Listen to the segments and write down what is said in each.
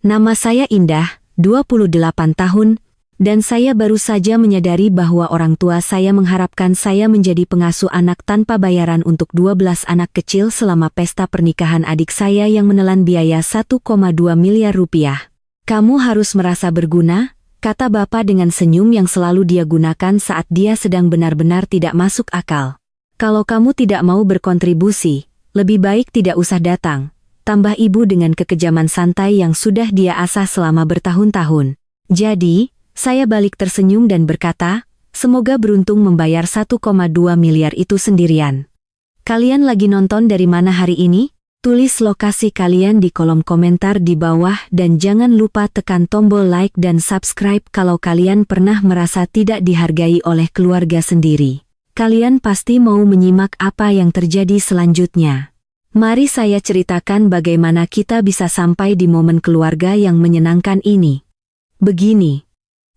Nama saya Indah, 28 tahun, dan saya baru saja menyadari bahwa orang tua saya mengharapkan saya menjadi pengasuh anak tanpa bayaran untuk 12 anak kecil selama pesta pernikahan adik saya yang menelan biaya 1,2 miliar rupiah. Kamu harus merasa berguna, kata Bapak dengan senyum yang selalu dia gunakan saat dia sedang benar-benar tidak masuk akal. Kalau kamu tidak mau berkontribusi, lebih baik tidak usah datang, tambah ibu dengan kekejaman santai yang sudah dia asah selama bertahun-tahun. Jadi, saya balik tersenyum dan berkata, semoga beruntung membayar 1,2 miliar itu sendirian. Kalian lagi nonton dari mana hari ini? Tulis lokasi kalian di kolom komentar di bawah dan jangan lupa tekan tombol like dan subscribe kalau kalian pernah merasa tidak dihargai oleh keluarga sendiri. Kalian pasti mau menyimak apa yang terjadi selanjutnya. Mari saya ceritakan bagaimana kita bisa sampai di momen keluarga yang menyenangkan ini. Begini,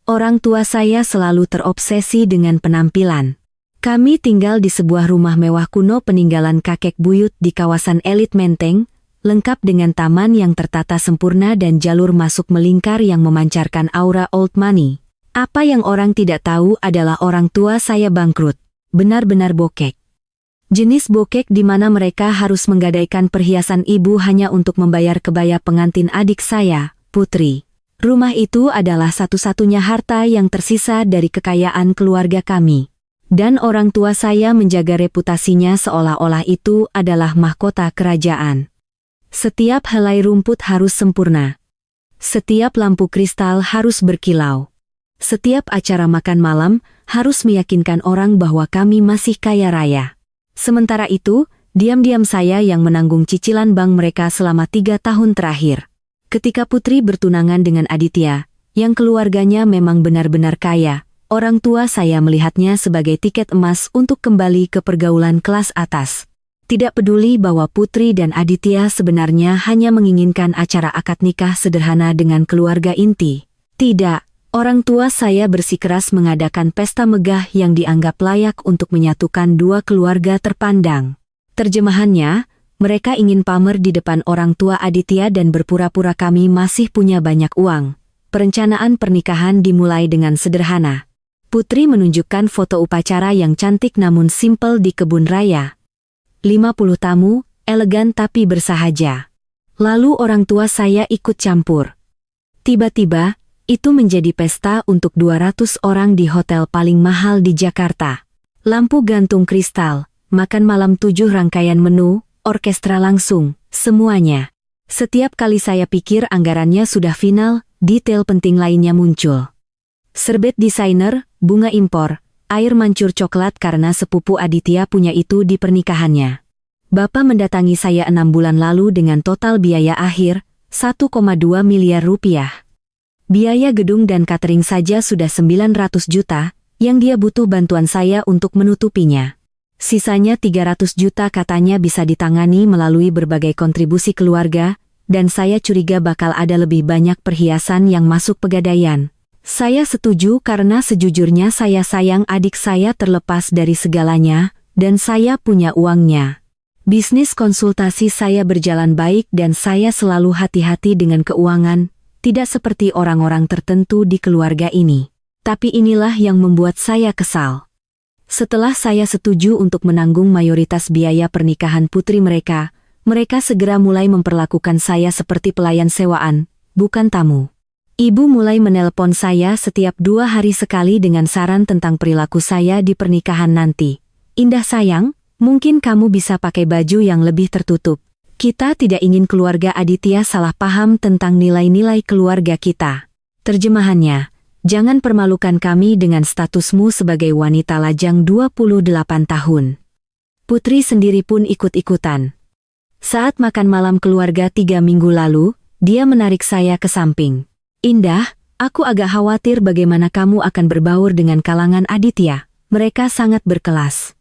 orang tua saya selalu terobsesi dengan penampilan. Kami tinggal di sebuah rumah mewah kuno peninggalan kakek buyut di kawasan elit Menteng, lengkap dengan taman yang tertata sempurna dan jalur masuk melingkar yang memancarkan aura old money. Apa yang orang tidak tahu adalah orang tua saya bangkrut, benar-benar bokek. Jenis bokek di mana mereka harus menggadaikan perhiasan ibu hanya untuk membayar kebaya pengantin adik saya, Putri. Rumah itu adalah satu-satunya harta yang tersisa dari kekayaan keluarga kami. Dan orang tua saya menjaga reputasinya seolah-olah itu adalah mahkota kerajaan. Setiap helai rumput harus sempurna. Setiap lampu kristal harus berkilau. Setiap acara makan malam harus meyakinkan orang bahwa kami masih kaya raya. Sementara itu, diam-diam saya yang menanggung cicilan bank mereka selama 3 tahun terakhir. Ketika Putri bertunangan dengan Aditya, yang keluarganya memang benar-benar kaya, orang tua saya melihatnya sebagai tiket emas untuk kembali ke pergaulan kelas atas. Tidak peduli bahwa Putri dan Aditya sebenarnya hanya menginginkan acara akad nikah sederhana dengan keluarga inti. Tidak. Orang tua saya bersikeras mengadakan pesta megah yang dianggap layak untuk menyatukan dua keluarga terpandang. Terjemahannya, mereka ingin pamer di depan orang tua Aditya dan berpura-pura kami masih punya banyak uang. Perencanaan pernikahan dimulai dengan sederhana. Putri menunjukkan foto upacara yang cantik namun simpel di kebun raya. 50 tamu, elegan tapi bersahaja. Lalu orang tua saya ikut campur. Tiba-tiba, itu menjadi pesta untuk 200 orang di hotel paling mahal di Jakarta. Lampu gantung kristal, makan malam 7 rangkaian menu, orkestra langsung, semuanya. Setiap kali saya pikir anggarannya sudah final, detail penting lainnya muncul. Serbet desainer, bunga impor, air mancur coklat karena sepupu Aditya punya itu di pernikahannya. Bapak mendatangi saya 6 bulan lalu dengan total biaya akhir, 1,2 miliar rupiah. Biaya gedung dan catering saja sudah 900 juta, yang dia butuh bantuan saya untuk menutupinya. Sisanya 300 juta katanya bisa ditangani melalui berbagai kontribusi keluarga, dan saya curiga bakal ada lebih banyak perhiasan yang masuk pegadaian. Saya setuju karena sejujurnya saya sayang adik saya terlepas dari segalanya, dan saya punya uangnya. Bisnis konsultasi saya berjalan baik dan saya selalu hati-hati dengan keuangan, tidak seperti orang-orang tertentu di keluarga ini. Tapi inilah yang membuat saya kesal. Setelah saya setuju untuk menanggung mayoritas biaya pernikahan putri mereka, mereka segera mulai memperlakukan saya seperti pelayan sewaan, bukan tamu. Ibu mulai menelpon saya setiap 2 hari sekali dengan saran tentang perilaku saya di pernikahan nanti. Indah sayang, mungkin kamu bisa pakai baju yang lebih tertutup. Kita tidak ingin keluarga Aditya salah paham tentang nilai-nilai keluarga kita. Terjemahannya, jangan permalukan kami dengan statusmu sebagai wanita lajang 28 tahun. Putri sendiri pun ikut-ikutan. Saat makan malam keluarga 3 minggu lalu, dia menarik saya ke samping. Indah, aku agak khawatir bagaimana kamu akan berbaur dengan kalangan Aditya. Mereka sangat berkelas.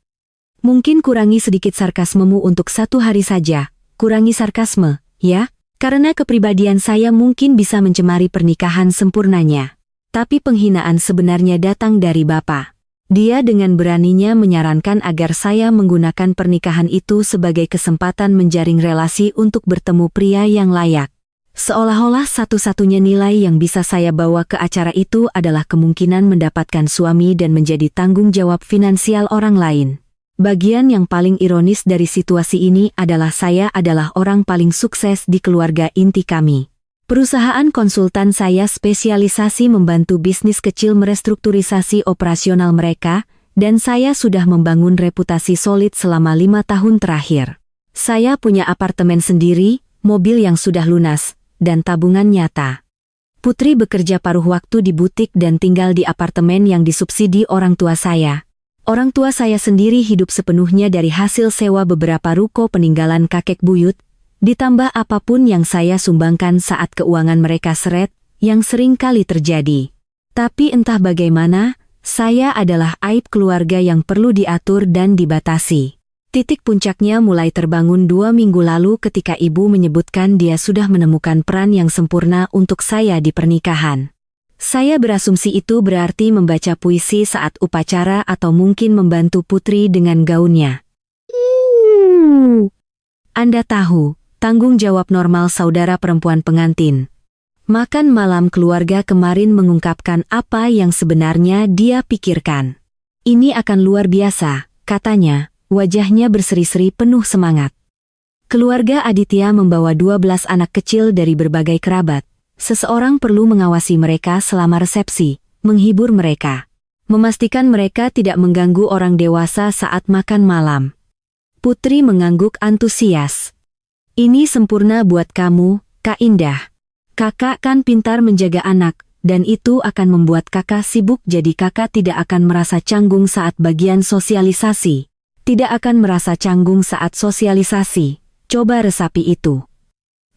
Mungkin kurangi sedikit sarkasmemu untuk 1 hari saja. Kurangi sarkasme, ya, karena kepribadian saya mungkin bisa mencemari pernikahan sempurnanya. Tapi penghinaan sebenarnya datang dari Bapak. Dia dengan beraninya menyarankan agar saya menggunakan pernikahan itu sebagai kesempatan menjaring relasi untuk bertemu pria yang layak. Seolah-olah satu-satunya nilai yang bisa saya bawa ke acara itu adalah kemungkinan mendapatkan suami dan menjadi tanggung jawab finansial orang lain. Bagian yang paling ironis dari situasi ini adalah saya adalah orang paling sukses di keluarga inti kami. Perusahaan konsultan saya spesialisasi membantu bisnis kecil merestrukturisasi operasional mereka, dan saya sudah membangun reputasi solid selama 5 tahun terakhir. Saya punya apartemen sendiri, mobil yang sudah lunas, dan tabungan nyata. Putri bekerja paruh waktu di butik dan tinggal di apartemen yang disubsidi orang tua saya. Orang tua saya sendiri hidup sepenuhnya dari hasil sewa beberapa ruko peninggalan kakek buyut, ditambah apapun yang saya sumbangkan saat keuangan mereka seret, yang sering kali terjadi. Tapi entah bagaimana, saya adalah aib keluarga yang perlu diatur dan dibatasi. Titik puncaknya mulai terbangun 2 minggu lalu ketika ibu menyebutkan dia sudah menemukan peran yang sempurna untuk saya di pernikahan. Saya berasumsi itu berarti membaca puisi saat upacara atau mungkin membantu Putri dengan gaunnya. Anda tahu, tanggung jawab normal saudara perempuan pengantin. Makan malam keluarga kemarin mengungkapkan apa yang sebenarnya dia pikirkan. Ini akan luar biasa, katanya. Wajahnya berseri-seri penuh semangat. Keluarga Aditya membawa 12 anak kecil dari berbagai kerabat. Seseorang perlu mengawasi mereka selama resepsi, menghibur mereka, memastikan mereka tidak mengganggu orang dewasa saat makan malam. Putri mengangguk antusias. Ini sempurna buat kamu, Kak Indah. Kakak kan pintar menjaga anak, dan itu akan membuat kakak sibuk jadi kakak tidak akan merasa canggung saat bagian sosialisasi. Tidak akan merasa canggung saat sosialisasi, coba resapi itu.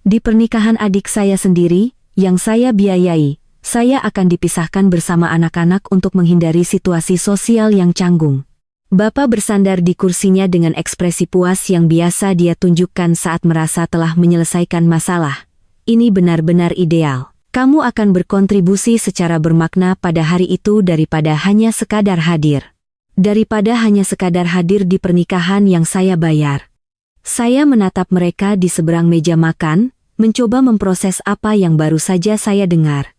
Di pernikahan adik saya sendiri, yang saya biayai, saya akan dipisahkan bersama anak-anak untuk menghindari situasi sosial yang canggung. Bapak bersandar di kursinya dengan ekspresi puas yang biasa dia tunjukkan saat merasa telah menyelesaikan masalah. Ini benar-benar ideal. Kamu akan berkontribusi secara bermakna pada hari itu daripada hanya sekadar hadir. Daripada hanya sekadar hadir di pernikahan yang saya bayar. Saya menatap mereka di seberang meja makan, mencoba memproses apa yang baru saja saya dengar.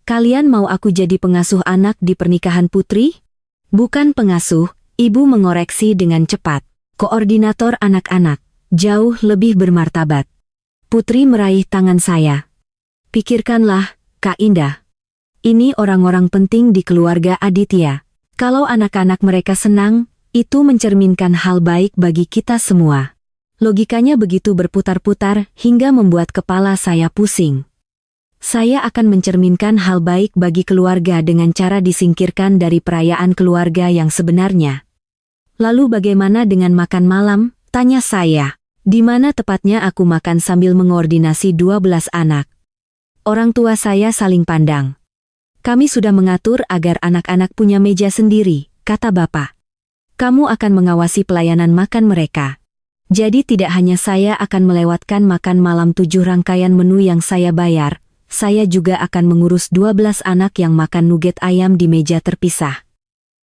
Kalian mau aku jadi pengasuh anak di pernikahan Putri? Bukan pengasuh, ibu mengoreksi dengan cepat. Koordinator anak-anak, jauh lebih bermartabat. Putri meraih tangan saya. Pikirkanlah, Kak Indah. Ini orang-orang penting di keluarga Aditya. Kalau anak-anak mereka senang, itu mencerminkan hal baik bagi kita semua. Logikanya begitu berputar-putar hingga membuat kepala saya pusing. Saya akan mencerminkan hal baik bagi keluarga dengan cara disingkirkan dari perayaan keluarga yang sebenarnya. Lalu bagaimana dengan makan malam? Tanya saya. Di mana tepatnya aku makan sambil mengordinasi 12 anak. Orang tua saya saling pandang. Kami sudah mengatur agar anak-anak punya meja sendiri, kata Bapak. Kamu akan mengawasi pelayanan makan mereka. Jadi tidak hanya saya akan melewatkan makan malam 7 rangkaian menu yang saya bayar, saya juga akan mengurus 12 anak yang makan nugget ayam di meja terpisah.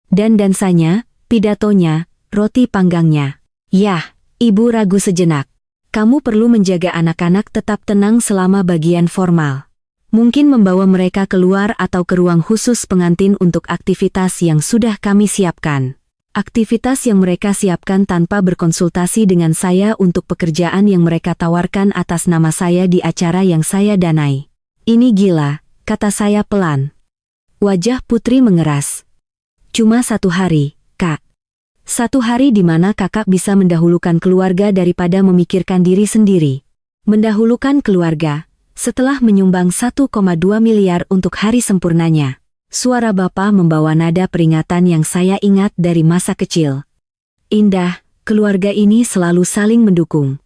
Dan dansanya, pidatonya, roti panggangnya. Yah, Ibu ragu sejenak. Kamu perlu menjaga anak-anak tetap tenang selama bagian formal. Mungkin membawa mereka keluar atau ke ruang khusus pengantin untuk aktivitas yang sudah kami siapkan. Aktivitas yang mereka siapkan tanpa berkonsultasi dengan saya untuk pekerjaan yang mereka tawarkan atas nama saya di acara yang saya danai. Ini gila, kata saya pelan. Wajah Putri mengeras. Cuma 1 hari, Kak. 1 hari di mana kakak bisa mendahulukan keluarga daripada memikirkan diri sendiri. Mendahulukan keluarga. Setelah menyumbang 1,2 miliar untuk hari sempurnanya, suara Bapak membawa nada peringatan yang saya ingat dari masa kecil. Indah, keluarga ini selalu saling mendukung.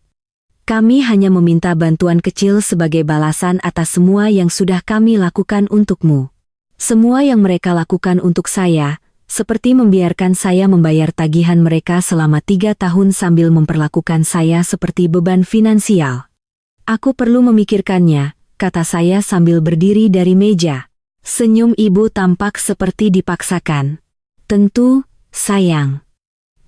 Kami hanya meminta bantuan kecil sebagai balasan atas semua yang sudah kami lakukan untukmu. Semua yang mereka lakukan untuk saya, seperti membiarkan saya membayar tagihan mereka selama 3 tahun sambil memperlakukan saya seperti beban finansial. Aku perlu memikirkannya, kata saya sambil berdiri dari meja. Senyum ibu tampak seperti dipaksakan. Tentu, sayang.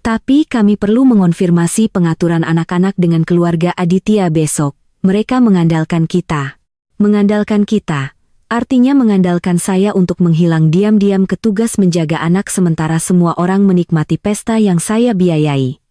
Tapi kami perlu mengonfirmasi pengaturan anak-anak dengan keluarga Aditya besok. Mereka mengandalkan kita. Mengandalkan kita, artinya mengandalkan saya untuk menghilang diam-diam ke tugas menjaga anak sementara semua orang menikmati pesta yang saya biayai.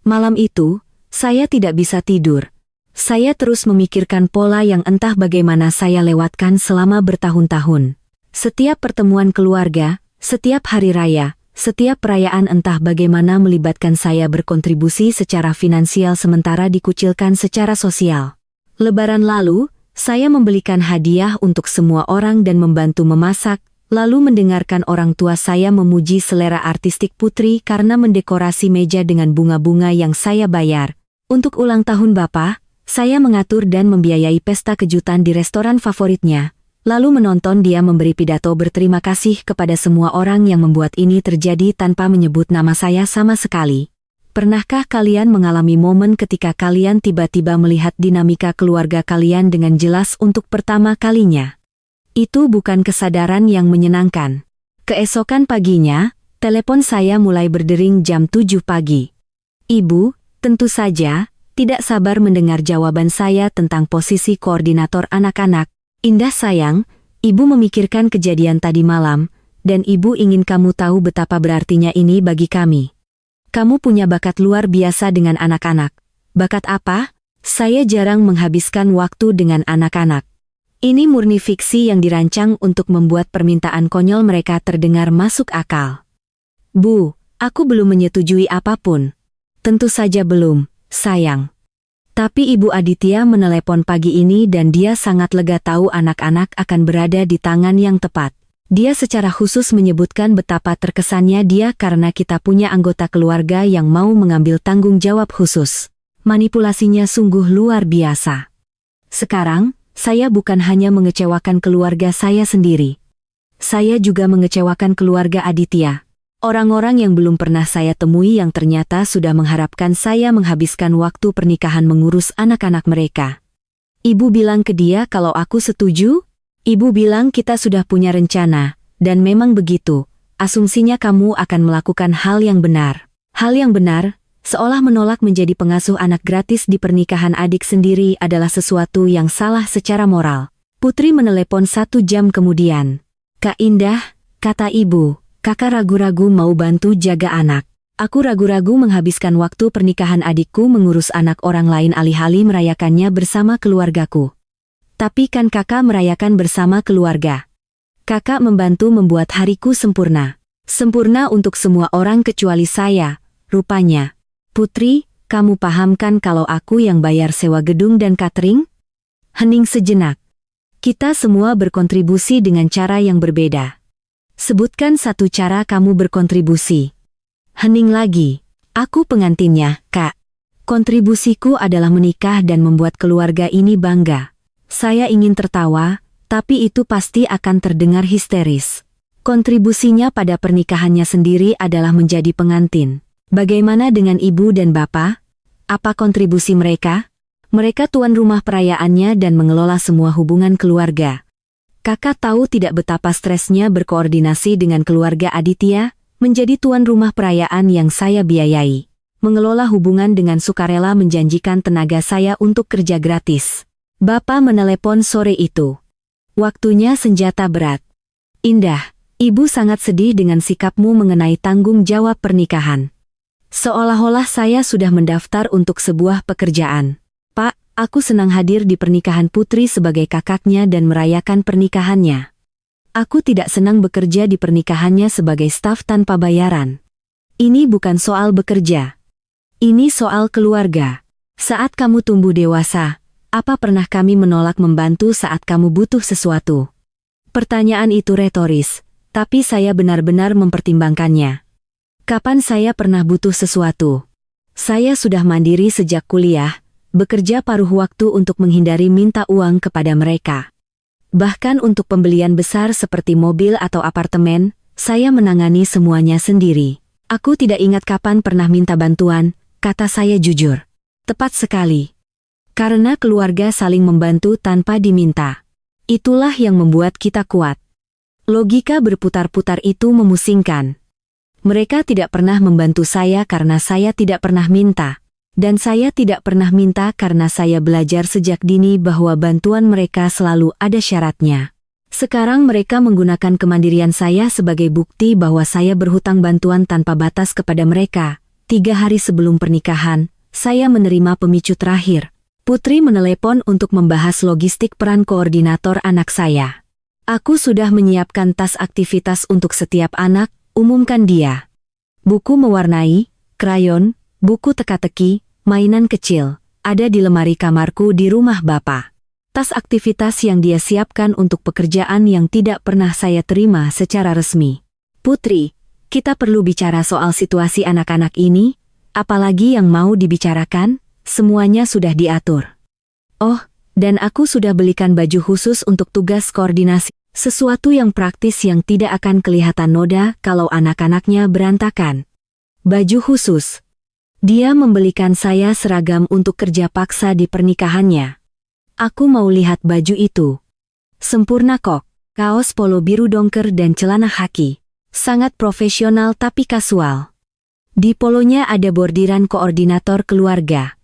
Malam itu, saya tidak bisa tidur. Saya terus memikirkan pola yang entah bagaimana saya lewatkan selama bertahun-tahun. Setiap pertemuan keluarga, setiap hari raya, setiap perayaan entah bagaimana melibatkan saya berkontribusi secara finansial sementara dikucilkan secara sosial. Lebaran lalu, saya membelikan hadiah untuk semua orang dan membantu memasak, lalu mendengarkan orang tua saya memuji selera artistik Putri karena mendekorasi meja dengan bunga-bunga yang saya bayar. Untuk ulang tahun Bapak, saya mengatur dan membiayai pesta kejutan di restoran favoritnya. Lalu menonton dia memberi pidato berterima kasih kepada semua orang yang membuat ini terjadi tanpa menyebut nama saya sama sekali. Pernahkah kalian mengalami momen ketika kalian tiba-tiba melihat dinamika keluarga kalian dengan jelas untuk pertama kalinya? Itu bukan kesadaran yang menyenangkan. Keesokan paginya, telepon saya mulai berdering jam 7 pagi. Ibu, tentu saja, tidak sabar mendengar jawaban saya tentang posisi koordinator anak-anak. Indah sayang, ibu memikirkan kejadian tadi malam, dan ibu ingin kamu tahu betapa berartinya ini bagi kami. Kamu punya bakat luar biasa dengan anak-anak. Bakat apa? Saya jarang menghabiskan waktu dengan anak-anak. Ini murni fiksi yang dirancang untuk membuat permintaan konyol mereka terdengar masuk akal. Bu, aku belum menyetujui apapun. Tentu saja belum, sayang. Tapi Ibu Aditya menelepon pagi ini dan dia sangat lega tahu anak-anak akan berada di tangan yang tepat. Dia secara khusus menyebutkan betapa terkesannya dia karena kita punya anggota keluarga yang mau mengambil tanggung jawab khusus. Manipulasinya sungguh luar biasa. Sekarang, saya bukan hanya mengecewakan keluarga saya sendiri. Saya juga mengecewakan keluarga Aditya. Orang-orang yang belum pernah saya temui yang ternyata sudah mengharapkan saya menghabiskan waktu pernikahan mengurus anak-anak mereka. Ibu bilang ke dia kalau aku setuju. Ibu bilang kita sudah punya rencana, dan memang begitu. Asumsinya kamu akan melakukan hal yang benar. Hal yang benar, seolah menolak menjadi pengasuh anak gratis di pernikahan adik sendiri adalah sesuatu yang salah secara moral. Putri menelepon 1 jam kemudian. Kak Indah, kata ibu. Kakak ragu-ragu mau bantu jaga anak. Aku ragu-ragu menghabiskan waktu pernikahan adikku mengurus anak orang lain alih-alih merayakannya bersama keluargaku. Tapi kan kakak merayakan bersama keluarga. Kakak membantu membuat hariku sempurna. Sempurna untuk semua orang kecuali saya, rupanya. Putri, kamu pahamkan kalau aku yang bayar sewa gedung dan catering? Hening sejenak. Kita semua berkontribusi dengan cara yang berbeda. Sebutkan satu cara kamu berkontribusi. Hening lagi. Aku pengantinnya, Kak. Kontribusiku adalah menikah dan membuat keluarga ini bangga. Saya ingin tertawa, tapi itu pasti akan terdengar histeris. Kontribusinya pada pernikahannya sendiri adalah menjadi pengantin. Bagaimana dengan ibu dan bapak? Apa kontribusi mereka? Mereka tuan rumah perayaannya dan mengelola semua hubungan keluarga. Kakak tahu tidak betapa stresnya berkoordinasi dengan keluarga Aditya, menjadi tuan rumah perayaan yang saya biayai. Mengelola hubungan dengan sukarela menjanjikan tenaga saya untuk kerja gratis. Bapak menelepon sore itu. Waktunya senjata berat. Indah, ibu sangat sedih dengan sikapmu mengenai tanggung jawab pernikahan. Seolah-olah saya sudah mendaftar untuk sebuah pekerjaan. Pak, aku senang hadir di pernikahan Putri sebagai kakaknya dan merayakan pernikahannya. Aku tidak senang bekerja di pernikahannya sebagai staf tanpa bayaran. Ini bukan soal bekerja. Ini soal keluarga. Saat kamu tumbuh dewasa, apa pernah kami menolak membantu saat kamu butuh sesuatu? Pertanyaan itu retoris, tapi saya benar-benar mempertimbangkannya. Kapan saya pernah butuh sesuatu? Saya sudah mandiri sejak kuliah, bekerja paruh waktu untuk menghindari minta uang kepada mereka. Bahkan untuk pembelian besar seperti mobil atau apartemen, saya menangani semuanya sendiri. Aku tidak ingat kapan pernah minta bantuan, kata saya jujur. Tepat sekali. Karena keluarga saling membantu tanpa diminta. Itulah yang membuat kita kuat. Logika berputar-putar itu memusingkan. Mereka tidak pernah membantu saya karena saya tidak pernah minta. Dan saya tidak pernah minta karena saya belajar sejak dini bahwa bantuan mereka selalu ada syaratnya. Sekarang mereka menggunakan kemandirian saya sebagai bukti bahwa saya berhutang bantuan tanpa batas kepada mereka. 3 hari sebelum pernikahan, saya menerima pemicu terakhir. Putri menelepon untuk membahas logistik peran koordinator anak saya. Aku sudah menyiapkan tas aktivitas untuk setiap anak, umumkan dia. Buku mewarnai, krayon, buku teka-teki, mainan kecil, ada di lemari kamarku di rumah Bapak. Tas aktivitas yang dia siapkan untuk pekerjaan yang tidak pernah saya terima secara resmi. Putri, kita perlu bicara soal situasi anak-anak ini, apalagi yang mau dibicarakan, semuanya sudah diatur. Oh, dan aku sudah belikan baju khusus untuk tugas koordinasi, sesuatu yang praktis yang tidak akan kelihatan noda kalau anak-anaknya berantakan. Baju khusus. Dia membelikan saya seragam untuk kerja paksa di pernikahannya. Aku mau lihat baju itu. Sempurna kok, kaos polo biru dongker dan celana khaki. Sangat profesional tapi kasual. Di polonya ada bordiran koordinator keluarga.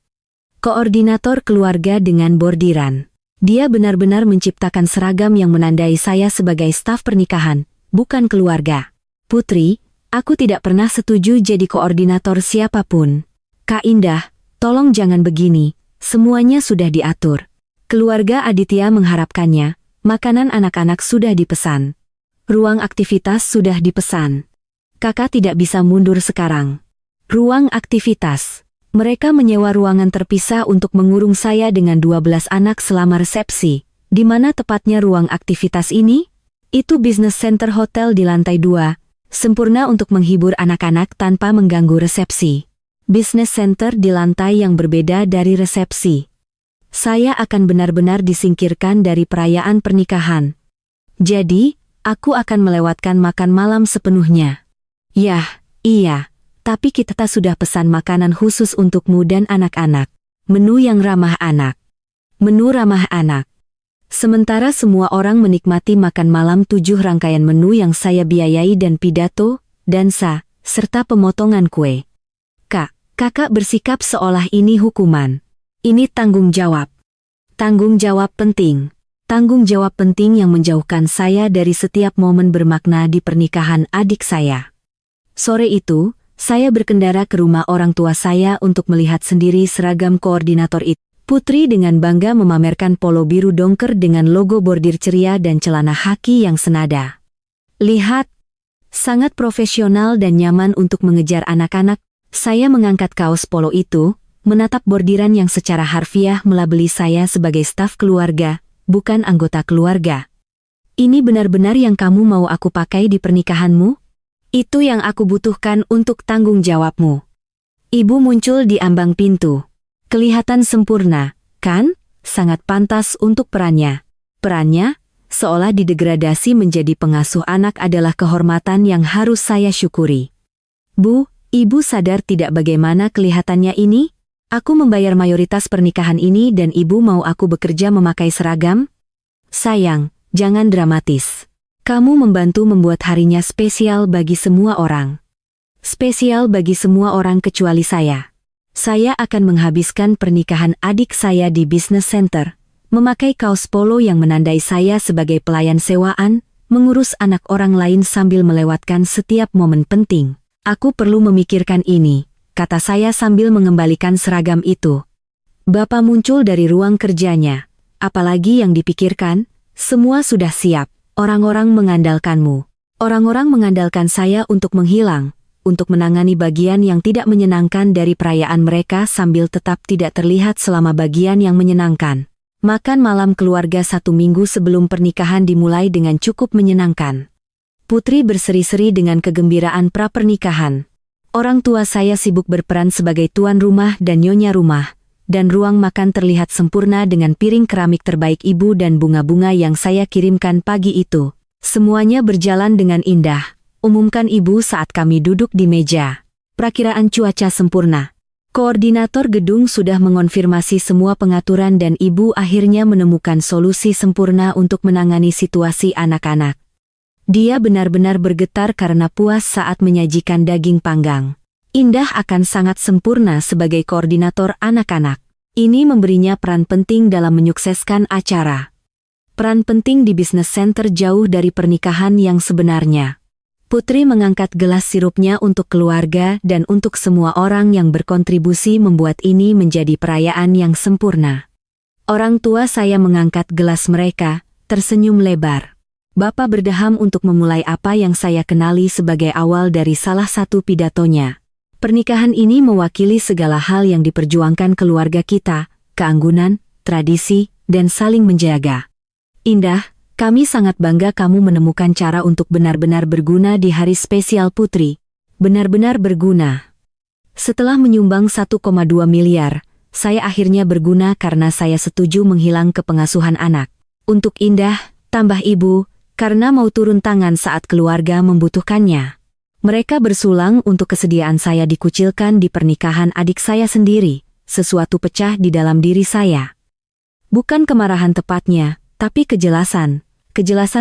Koordinator keluarga dengan bordiran. Dia benar-benar menciptakan seragam yang menandai saya sebagai staf pernikahan, bukan keluarga. Putri, aku tidak pernah setuju jadi koordinator siapapun. Kak Indah, tolong jangan begini, semuanya sudah diatur. Keluarga Aditya mengharapkannya, makanan anak-anak sudah dipesan. Ruang aktivitas sudah dipesan. Kakak tidak bisa mundur sekarang. Ruang aktivitas. Mereka menyewa ruangan terpisah untuk mengurung saya dengan 12 anak selama resepsi. Di mana tepatnya ruang aktivitas ini? Itu business center hotel di lantai 2, sempurna untuk menghibur anak-anak tanpa mengganggu resepsi. Business center di lantai yang berbeda dari resepsi. Saya akan benar-benar disingkirkan dari perayaan pernikahan. Jadi, aku akan melewatkan makan malam sepenuhnya. Yah, iya. Tapi kita sudah pesan makanan khusus untukmu dan anak-anak. Menu yang ramah anak. Menu ramah anak. Sementara semua orang menikmati makan malam 7 rangkaian menu yang saya biayai dan pidato, dansa, serta pemotongan kue. Kakak bersikap seolah ini hukuman. Ini tanggung jawab. Tanggung jawab penting. Tanggung jawab penting yang menjauhkan saya dari setiap momen bermakna di pernikahan adik saya. Sore itu, saya berkendara ke rumah orang tua saya untuk melihat sendiri seragam koordinator itu. Putri dengan bangga memamerkan polo biru dongker dengan logo bordir ceria dan celana khaki yang senada. Lihat, sangat profesional dan nyaman untuk mengejar anak-anak. Saya mengangkat kaos polo itu, menatap bordiran yang secara harfiah melabeli saya sebagai staf keluarga, bukan anggota keluarga. Ini benar-benar yang kamu mau aku pakai di pernikahanmu? Itu yang aku butuhkan untuk tanggung jawabmu. Ibu muncul di ambang pintu. Kelihatan sempurna, kan? Sangat pantas untuk perannya. Perannya, seolah didegradasi menjadi pengasuh anak adalah kehormatan yang harus saya syukuri. Bu, ibu sadar tidak bagaimana kelihatannya ini? Aku membayar mayoritas pernikahan ini dan ibu mau aku bekerja memakai seragam? Sayang, jangan dramatis. Kamu membantu membuat harinya spesial bagi semua orang. Spesial bagi semua orang kecuali saya. Saya akan menghabiskan pernikahan adik saya di business center, memakai kaos polo yang menandai saya sebagai pelayan sewaan, mengurus anak orang lain sambil melewatkan setiap momen penting. Aku perlu memikirkan ini, kata saya sambil mengembalikan seragam itu. Bapak muncul dari ruang kerjanya. Apalagi yang dipikirkan, semua sudah siap. Orang-orang mengandalkanmu. Orang-orang mengandalkan saya untuk menghilang, untuk menangani bagian yang tidak menyenangkan dari perayaan mereka sambil tetap tidak terlihat selama bagian yang menyenangkan. Makan malam keluarga 1 minggu sebelum pernikahan dimulai dengan cukup menyenangkan. Putri berseri-seri dengan kegembiraan pra-pernikahan. Orang tua saya sibuk berperan sebagai tuan rumah dan nyonya rumah, dan ruang makan terlihat sempurna dengan piring keramik terbaik ibu dan bunga-bunga yang saya kirimkan pagi itu. Semuanya berjalan dengan indah, umumkan ibu saat kami duduk di meja. Prakiraan cuaca sempurna. Koordinator gedung sudah mengonfirmasi semua pengaturan dan ibu akhirnya menemukan solusi sempurna untuk menangani situasi anak-anak. Dia benar-benar bergetar karena puas saat menyajikan daging panggang. Indah akan sangat sempurna sebagai koordinator anak-anak. Ini memberinya peran penting dalam menyukseskan acara. Peran penting di bisnis center jauh dari pernikahan yang sebenarnya. Putri mengangkat gelas sirupnya untuk keluarga dan untuk semua orang yang berkontribusi membuat ini menjadi perayaan yang sempurna. Orang tua saya mengangkat gelas mereka, tersenyum lebar. Bapak berdeham untuk memulai apa yang saya kenali sebagai awal dari salah satu pidatonya. Pernikahan ini mewakili segala hal yang diperjuangkan keluarga kita, keanggunan, tradisi, dan saling menjaga. Indah, kami sangat bangga kamu menemukan cara untuk benar-benar berguna di hari spesial Putri. Benar-benar berguna. Setelah menyumbang 1,2 miliar, saya akhirnya berguna karena saya setuju menghilang ke pengasuhan anak. Untuk Indah, tambah ibu, karena mau turun tangan saat keluarga membutuhkannya. Mereka bersulang untuk kesediaan saya dikucilkan di pernikahan adik saya sendiri, sesuatu pecah di dalam diri saya. Bukan kemarahan tepatnya, tapi kejelasan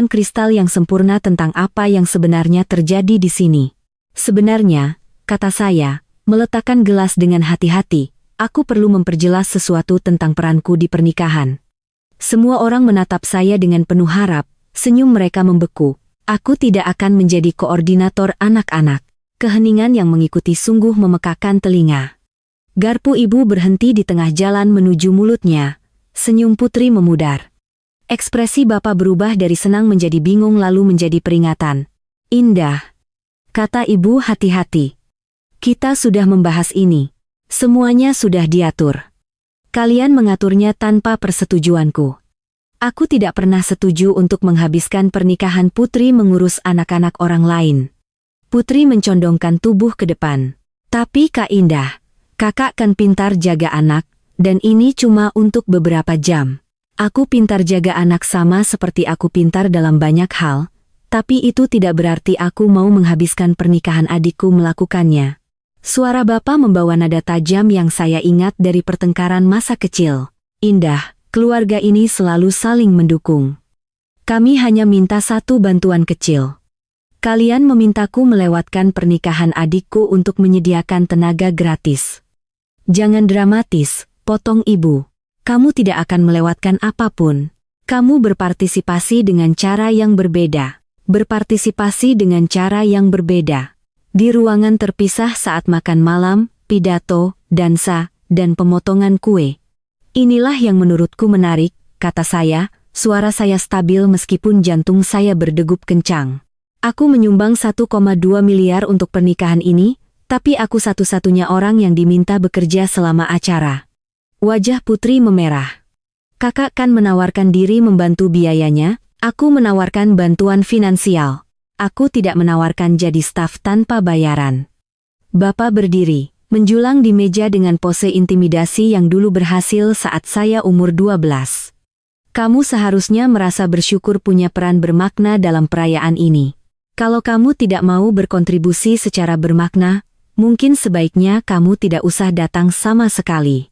kristal yang sempurna tentang apa yang sebenarnya terjadi di sini. Sebenarnya, kata saya, meletakkan gelas dengan hati-hati, aku perlu memperjelas sesuatu tentang peranku di pernikahan. Semua orang menatap saya dengan penuh harap, senyum mereka membeku. Aku tidak akan menjadi koordinator anak-anak. Keheningan yang mengikuti sungguh memekakan telinga. Garpu ibu berhenti di tengah jalan menuju mulutnya. Senyum Putri memudar. Ekspresi bapak berubah dari senang menjadi bingung lalu menjadi peringatan. Indah, kata ibu hati-hati. Kita sudah membahas ini. Semuanya sudah diatur. Kalian mengaturnya tanpa persetujuanku. Aku tidak pernah setuju untuk menghabiskan pernikahan Putri mengurus anak-anak orang lain. Putri mencondongkan tubuh ke depan. Tapi Kak Indah, kakak kan pintar jaga anak, dan ini cuma untuk beberapa jam. Aku pintar jaga anak sama seperti aku pintar dalam banyak hal, tapi itu tidak berarti aku mau menghabiskan pernikahan adikku melakukannya. Suara bapak membawa nada tajam yang saya ingat dari pertengkaran masa kecil. Indah, keluarga ini selalu saling mendukung. Kami hanya minta satu bantuan kecil. Kalian memintaku melewatkan pernikahan adikku untuk menyediakan tenaga gratis. Jangan dramatis, potong ibu. Kamu tidak akan melewatkan apapun. Kamu berpartisipasi dengan cara yang berbeda. Berpartisipasi dengan cara yang berbeda. Di ruangan terpisah saat makan malam, pidato, dansa, dan pemotongan kue. Inilah yang menurutku menarik, kata saya, suara saya stabil meskipun jantung saya berdegup kencang. Aku menyumbang 1,2 miliar untuk pernikahan ini, tapi aku satu-satunya orang yang diminta bekerja selama acara. Wajah Putri memerah. Kakak kan menawarkan diri membantu biayanya, aku menawarkan bantuan finansial. Aku tidak menawarkan jadi staf tanpa bayaran. Bapak berdiri. Menjulang di meja dengan pose intimidasi yang dulu berhasil saat saya umur 12. Kamu seharusnya merasa bersyukur punya peran bermakna dalam perayaan ini. Kalau kamu tidak mau berkontribusi secara bermakna, mungkin sebaiknya kamu tidak usah datang sama sekali.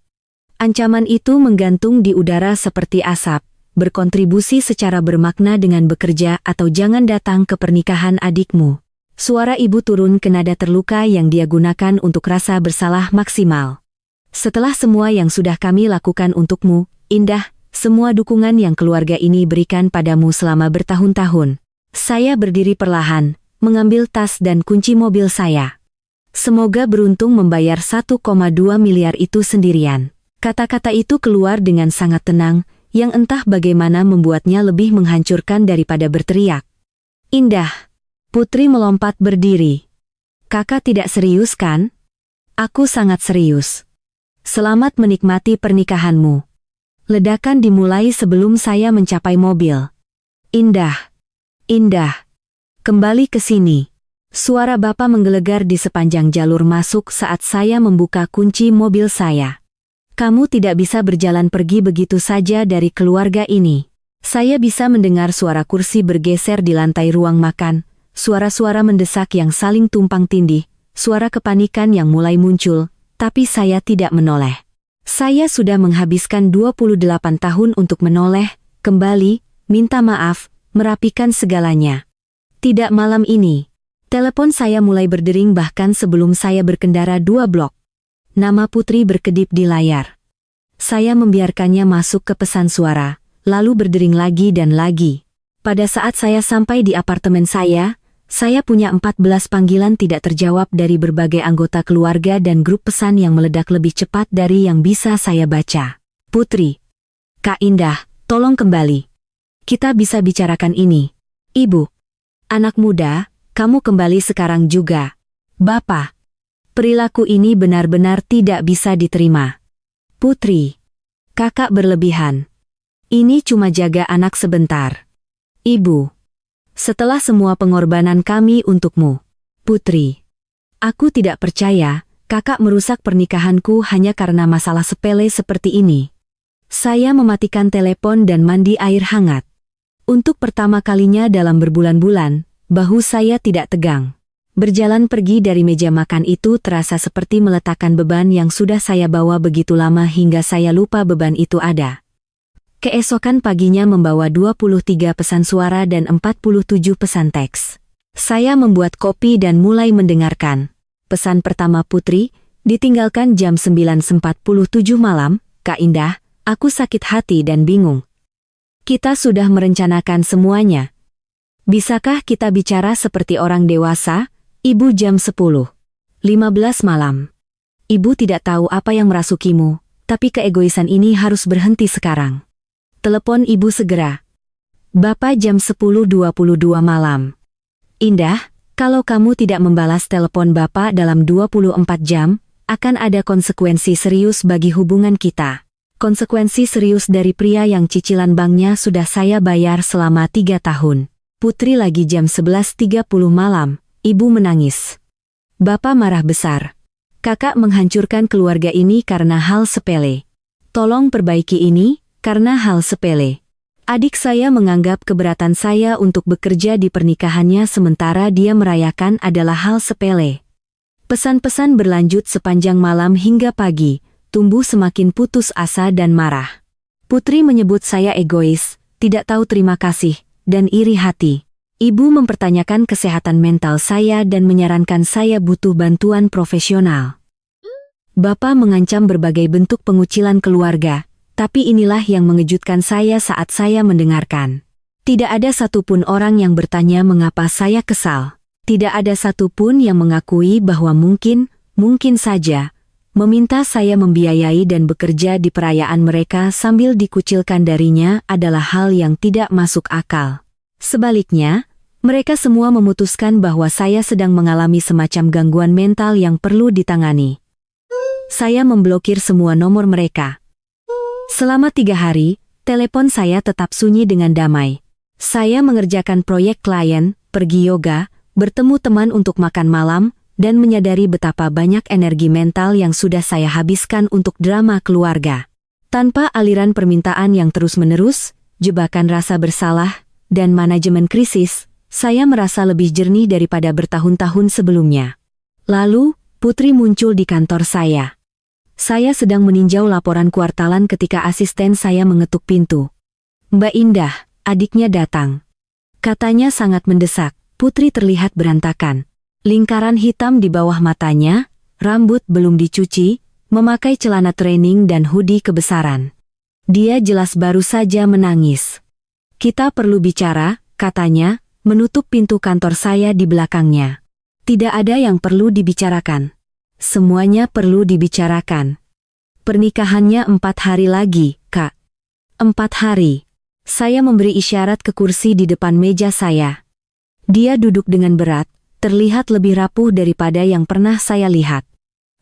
Ancaman itu menggantung di udara seperti asap, berkontribusi secara bermakna dengan bekerja atau jangan datang ke pernikahan adikmu. Suara ibu turun ke nada terluka yang dia gunakan untuk rasa bersalah maksimal. Setelah semua yang sudah kami lakukan untukmu, Indah, semua dukungan yang keluarga ini berikan padamu selama bertahun-tahun. Saya berdiri perlahan, mengambil tas dan kunci mobil saya. Semoga beruntung membayar 1,2 miliar itu sendirian. Kata-kata itu keluar dengan sangat tenang, yang entah bagaimana membuatnya lebih menghancurkan daripada berteriak. Indah. Putri melompat berdiri. Kakak tidak serius kan? Aku sangat serius. Selamat menikmati pernikahanmu. Ledakan dimulai sebelum saya mencapai mobil. Indah. Indah. Kembali ke sini. Suara bapak menggelegar di sepanjang jalur masuk saat saya membuka kunci mobil saya. Kamu tidak bisa berjalan pergi begitu saja dari keluarga ini. Saya bisa mendengar suara kursi bergeser di lantai ruang makan. Suara-suara mendesak yang saling tumpang tindih, suara kepanikan yang mulai muncul, tapi saya tidak menoleh. Saya sudah menghabiskan 28 tahun untuk menoleh, kembali, minta maaf, merapikan segalanya. Tidak malam ini. Telepon saya mulai berdering bahkan sebelum saya berkendara 2 blok. Nama Putri berkedip di layar. Saya membiarkannya masuk ke pesan suara, lalu berdering lagi dan lagi. Pada saat saya sampai di apartemen saya punya 14 panggilan tidak terjawab dari berbagai anggota keluarga dan grup pesan yang meledak lebih cepat dari yang bisa saya baca. Putri. Kak Indah, tolong kembali. Kita bisa bicarakan ini. Ibu. Anak muda, kamu kembali sekarang juga. Bapak. Perilaku ini benar-benar tidak bisa diterima. Putri. Kakak berlebihan. Ini cuma jaga anak sebentar. Ibu. Setelah semua pengorbanan kami untukmu. Putri. Aku tidak percaya, kakak merusak pernikahanku hanya karena masalah sepele seperti ini. Saya mematikan telepon dan mandi air hangat. Untuk pertama kalinya dalam berbulan-bulan, bahu saya tidak tegang. Berjalan pergi dari meja makan itu terasa seperti meletakkan beban yang sudah saya bawa begitu lama hingga saya lupa beban itu ada. Keesokan paginya membawa 23 pesan suara dan 47 pesan teks. Saya membuat kopi dan mulai mendengarkan. Pesan pertama Putri, ditinggalkan jam 9.47 malam, Kak Indah, aku sakit hati dan bingung. Kita sudah merencanakan semuanya. Bisakah kita bicara seperti orang dewasa? Ibu jam 10.15 malam. Ibu tidak tahu apa yang merasukimu, tapi keegoisan ini harus berhenti sekarang. Telepon ibu segera. Bapak jam 10.22 malam. Indah, kalau kamu tidak membalas telepon Bapak dalam 24 jam, akan ada konsekuensi serius bagi hubungan kita. Konsekuensi serius dari pria yang cicilan banknya sudah saya bayar selama 3 tahun. Putri lagi jam 11.30 malam, ibu menangis. Bapak marah besar. Kakak menghancurkan keluarga ini karena hal sepele. Tolong perbaiki ini, karena hal sepele. Adik saya menganggap keberatan saya untuk bekerja di pernikahannya sementara dia merayakan adalah hal sepele. Pesan-pesan berlanjut sepanjang malam hingga pagi, tumbuh semakin putus asa dan marah. Putri menyebut saya egois, tidak tahu terima kasih, dan iri hati. Ibu mempertanyakan kesehatan mental saya dan menyarankan saya butuh bantuan profesional. Bapak mengancam berbagai bentuk pengucilan keluarga, tapi inilah yang mengejutkan saya saat saya mendengarkan. Tidak ada satupun orang yang bertanya mengapa saya kesal. Tidak ada satupun yang mengakui bahwa mungkin saja, meminta saya membiayai dan bekerja di perayaan mereka sambil dikucilkan darinya adalah hal yang tidak masuk akal. Sebaliknya, mereka semua memutuskan bahwa saya sedang mengalami semacam gangguan mental yang perlu ditangani. Saya memblokir semua nomor mereka. Selama 3 hari, telepon saya tetap sunyi dengan damai. Saya mengerjakan proyek klien, pergi yoga, bertemu teman untuk makan malam, dan menyadari betapa banyak energi mental yang sudah saya habiskan untuk drama keluarga. Tanpa aliran permintaan yang terus-menerus, jebakan rasa bersalah, dan manajemen krisis, saya merasa lebih jernih daripada bertahun-tahun sebelumnya. Lalu, Putri muncul di kantor saya. Saya sedang meninjau laporan kuartalan ketika asisten saya mengetuk pintu. Mbak Indah, adiknya datang. Katanya sangat mendesak. Putri terlihat berantakan. Lingkaran hitam di bawah matanya, rambut belum dicuci, memakai celana training dan hoodie kebesaran. Dia jelas baru saja menangis. Kita perlu bicara, katanya, menutup pintu kantor saya di belakangnya. Tidak ada yang perlu dibicarakan. Semuanya perlu dibicarakan. Pernikahannya 4 hari lagi, Kak. 4 hari. Saya memberi isyarat ke kursi di depan meja saya. Dia duduk dengan berat, terlihat lebih rapuh daripada yang pernah saya lihat.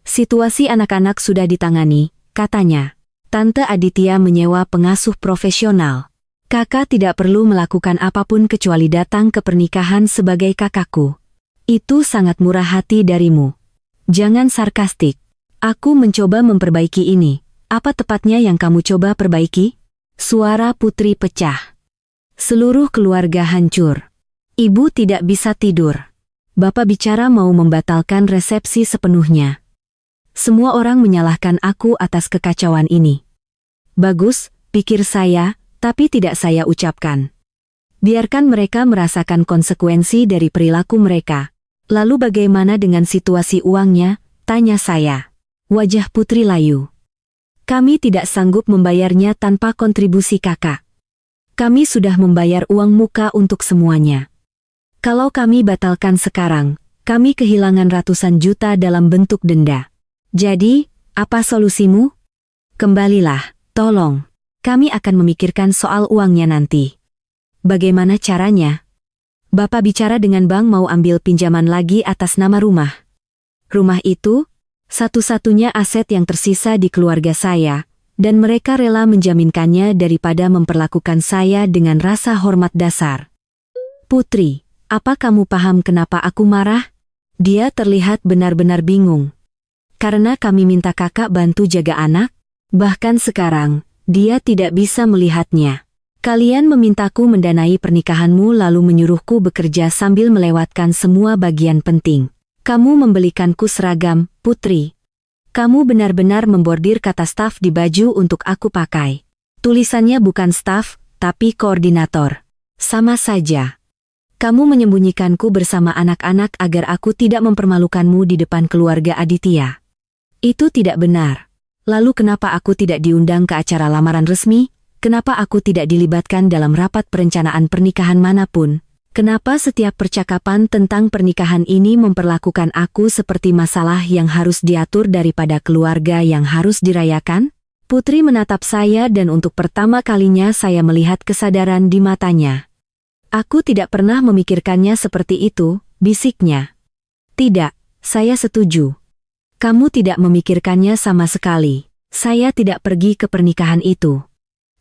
Situasi anak-anak sudah ditangani, katanya. Tante Aditya menyewa pengasuh profesional. Kakak tidak perlu melakukan apapun kecuali datang ke pernikahan sebagai kakakku. Itu sangat murah hati darimu. Jangan sarkastik. Aku mencoba memperbaiki ini. Apa tepatnya yang kamu coba perbaiki? Suara Putri pecah. Seluruh keluarga hancur. Ibu tidak bisa tidur. Bapak bicara mau membatalkan resepsi sepenuhnya. Semua orang menyalahkan aku atas kekacauan ini. Bagus, pikir saya, tapi tidak saya ucapkan. Biarkan mereka merasakan konsekuensi dari perilaku mereka. Lalu bagaimana dengan situasi uangnya? Tanya saya. Wajah Putri layu. Kami tidak sanggup membayarnya tanpa kontribusi kakak. Kami sudah membayar uang muka untuk semuanya. Kalau kami batalkan sekarang, kami kehilangan ratusan juta dalam bentuk denda. Jadi, apa solusimu? Kembalilah, tolong. Kami akan memikirkan soal uangnya nanti. Bagaimana caranya? Bapak bicara dengan bank mau ambil pinjaman lagi atas nama rumah. Rumah itu satu-satunya aset yang tersisa di keluarga saya, dan mereka rela menjaminkannya daripada memperlakukan saya dengan rasa hormat dasar. Putri, apa kamu paham kenapa aku marah? Dia terlihat benar-benar bingung. Karena kami minta kakak bantu jaga anak, bahkan sekarang, dia tidak bisa melihatnya. Kalian memintaku mendanai pernikahanmu lalu menyuruhku bekerja sambil melewatkan semua bagian penting. Kamu membelikanku seragam, Putri. Kamu benar-benar membordir kata staf di baju untuk aku pakai. Tulisannya bukan staf, tapi koordinator. Sama saja. Kamu menyembunyikanku bersama anak-anak agar aku tidak mempermalukanmu di depan keluarga Aditya. Itu tidak benar. Lalu kenapa aku tidak diundang ke acara lamaran resmi? Kenapa aku tidak dilibatkan dalam rapat perencanaan pernikahan manapun? Kenapa setiap percakapan tentang pernikahan ini memperlakukan aku seperti masalah yang harus diatur daripada keluarga yang harus dirayakan? Putri menatap saya dan untuk pertama kalinya saya melihat kesadaran di matanya. Aku tidak pernah memikirkannya seperti itu, bisiknya. Tidak, saya setuju. Kamu tidak memikirkannya sama sekali. Saya tidak pergi ke pernikahan itu.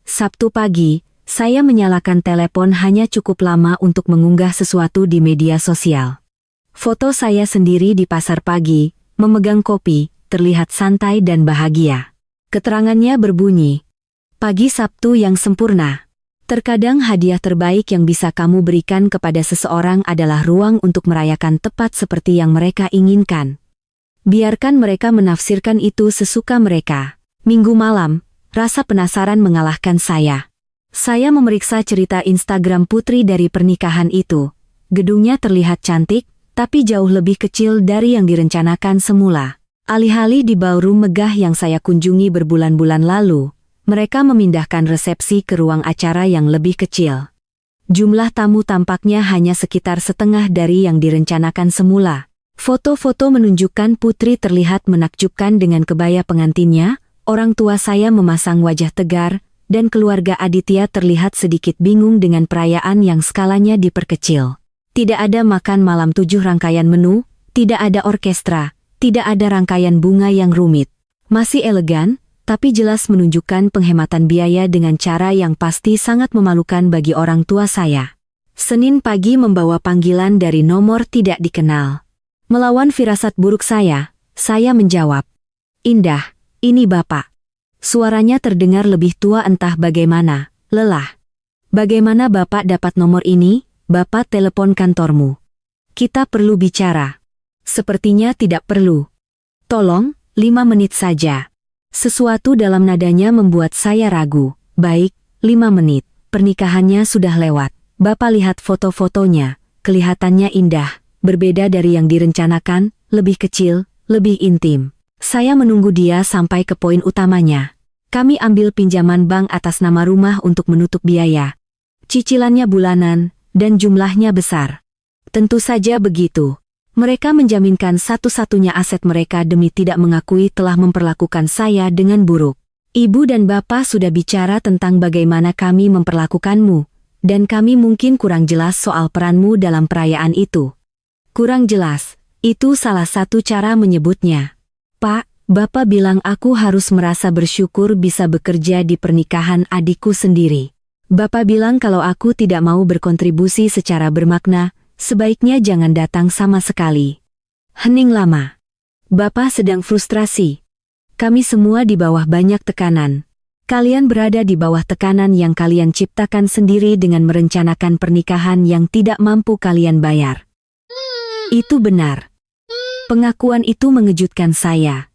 Sabtu pagi, saya menyalakan telepon hanya cukup lama untuk mengunggah sesuatu di media sosial. Foto saya sendiri di pasar pagi, memegang kopi, terlihat santai dan bahagia. Keterangannya berbunyi, "Pagi Sabtu yang sempurna. Terkadang hadiah terbaik yang bisa kamu berikan kepada seseorang adalah ruang untuk merayakan tepat seperti yang mereka inginkan. Biarkan mereka menafsirkan itu sesuka mereka." Minggu malam, rasa penasaran mengalahkan saya. Saya memeriksa cerita Instagram Putri dari pernikahan itu. Gedungnya terlihat cantik, tapi jauh lebih kecil dari yang direncanakan semula. Alih-alih di ballroom megah yang saya kunjungi berbulan-bulan lalu, mereka memindahkan resepsi ke ruang acara yang lebih kecil. Jumlah tamu tampaknya hanya sekitar setengah dari yang direncanakan semula. Foto-foto menunjukkan Putri terlihat menakjubkan dengan kebaya pengantinnya, orang tua saya memasang wajah tegar, dan keluarga Aditya terlihat sedikit bingung dengan perayaan yang skalanya diperkecil. Tidak ada makan malam 7 rangkaian menu, tidak ada orkestra, tidak ada rangkaian bunga yang rumit. Masih elegan, tapi jelas menunjukkan penghematan biaya dengan cara yang pasti sangat memalukan bagi orang tua saya. Senin pagi membawa panggilan dari nomor tidak dikenal. Melawan firasat buruk saya menjawab, "Indah, ini Bapak." Suaranya terdengar lebih tua entah bagaimana, lelah. "Bagaimana Bapak dapat nomor ini? Bapak telepon kantormu. Kita perlu bicara." "Sepertinya tidak perlu. Tolong, 5 menit saja." Sesuatu dalam nadanya membuat saya ragu. "Baik, 5 menit. Pernikahannya sudah lewat. Bapak lihat foto-fotonya, kelihatannya indah, berbeda dari yang direncanakan, lebih kecil, lebih intim." Saya menunggu dia sampai ke poin utamanya. "Kami ambil pinjaman bank atas nama rumah untuk menutup biaya. Cicilannya bulanan, dan jumlahnya besar." Tentu saja begitu. Mereka menjaminkan satu-satunya aset mereka demi tidak mengakui telah memperlakukan saya dengan buruk. "Ibu dan Bapak sudah bicara tentang bagaimana kami memperlakukanmu, dan kami mungkin kurang jelas soal peranmu dalam perayaan itu." Kurang jelas, itu salah satu cara menyebutnya. "Pak, Bapak bilang aku harus merasa bersyukur bisa bekerja di pernikahan adikku sendiri. Bapak bilang kalau aku tidak mau berkontribusi secara bermakna, sebaiknya jangan datang sama sekali." Hening lama. "Bapak sedang frustrasi. Kami semua di bawah banyak tekanan. Kalian berada di bawah tekanan yang kalian ciptakan sendiri dengan merencanakan pernikahan yang tidak mampu kalian bayar." Itu benar. Pengakuan itu mengejutkan saya.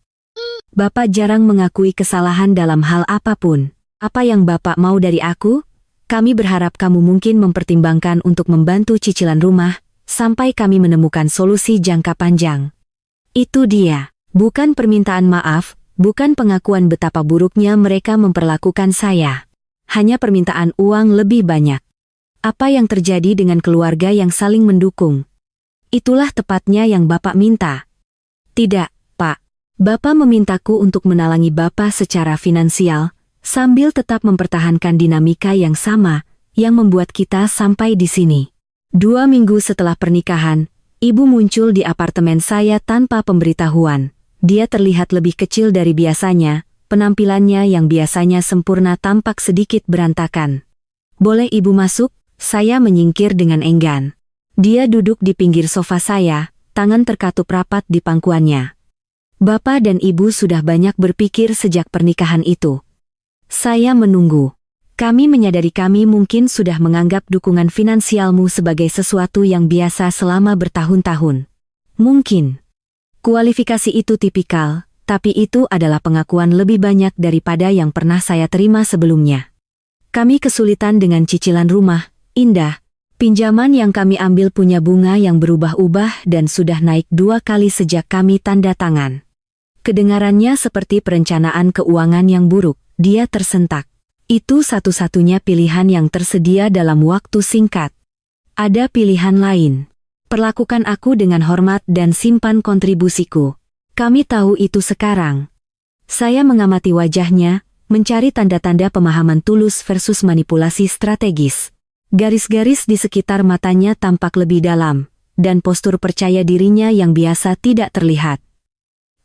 Bapak jarang mengakui kesalahan dalam hal apapun. "Apa yang Bapak mau dari aku? Kami berharap kamu mungkin mempertimbangkan untuk membantu cicilan rumah. sampai kami menemukan solusi jangka panjang. Itu dia, bukan permintaan maaf, bukan pengakuan betapa buruknya mereka memperlakukan saya. Hanya permintaan uang lebih banyak. Apa yang terjadi dengan keluarga yang saling mendukung? Itulah tepatnya yang Bapak minta. Tidak, Pak. Bapak memintaku untuk menalangi Bapak secara finansial, sambil tetap mempertahankan dinamika yang sama, yang membuat kita sampai di sini. 2 minggu setelah pernikahan, Ibu muncul di apartemen saya tanpa pemberitahuan. Dia terlihat lebih kecil dari biasanya, penampilannya yang biasanya sempurna tampak sedikit berantakan. Boleh Ibu masuk? Saya menyingkir dengan enggan. Dia duduk di pinggir sofa saya, tangan terkatup rapat di pangkuannya. Bapak dan Ibu sudah banyak berpikir sejak pernikahan itu. Saya menunggu. Kami menyadari kami mungkin sudah menganggap dukungan finansialmu sebagai sesuatu yang biasa selama bertahun-tahun. Mungkin. Kualifikasi itu tipikal, tapi itu adalah pengakuan lebih banyak daripada yang pernah saya terima sebelumnya. Kami kesulitan dengan cicilan rumah, Indah. Pinjaman yang kami ambil punya bunga yang berubah-ubah dan sudah naik 2 kali sejak kami tanda tangan. Kedengarannya seperti perencanaan keuangan yang buruk, dia tersentak. Itu satu-satunya pilihan yang tersedia dalam waktu singkat. Ada pilihan lain. Perlakukan aku dengan hormat dan simpan kontribusiku. Kami tahu itu sekarang. Saya mengamati wajahnya, mencari tanda-tanda pemahaman tulus versus manipulasi strategis. Garis-garis di sekitar matanya tampak lebih dalam, dan postur percaya dirinya yang biasa tidak terlihat.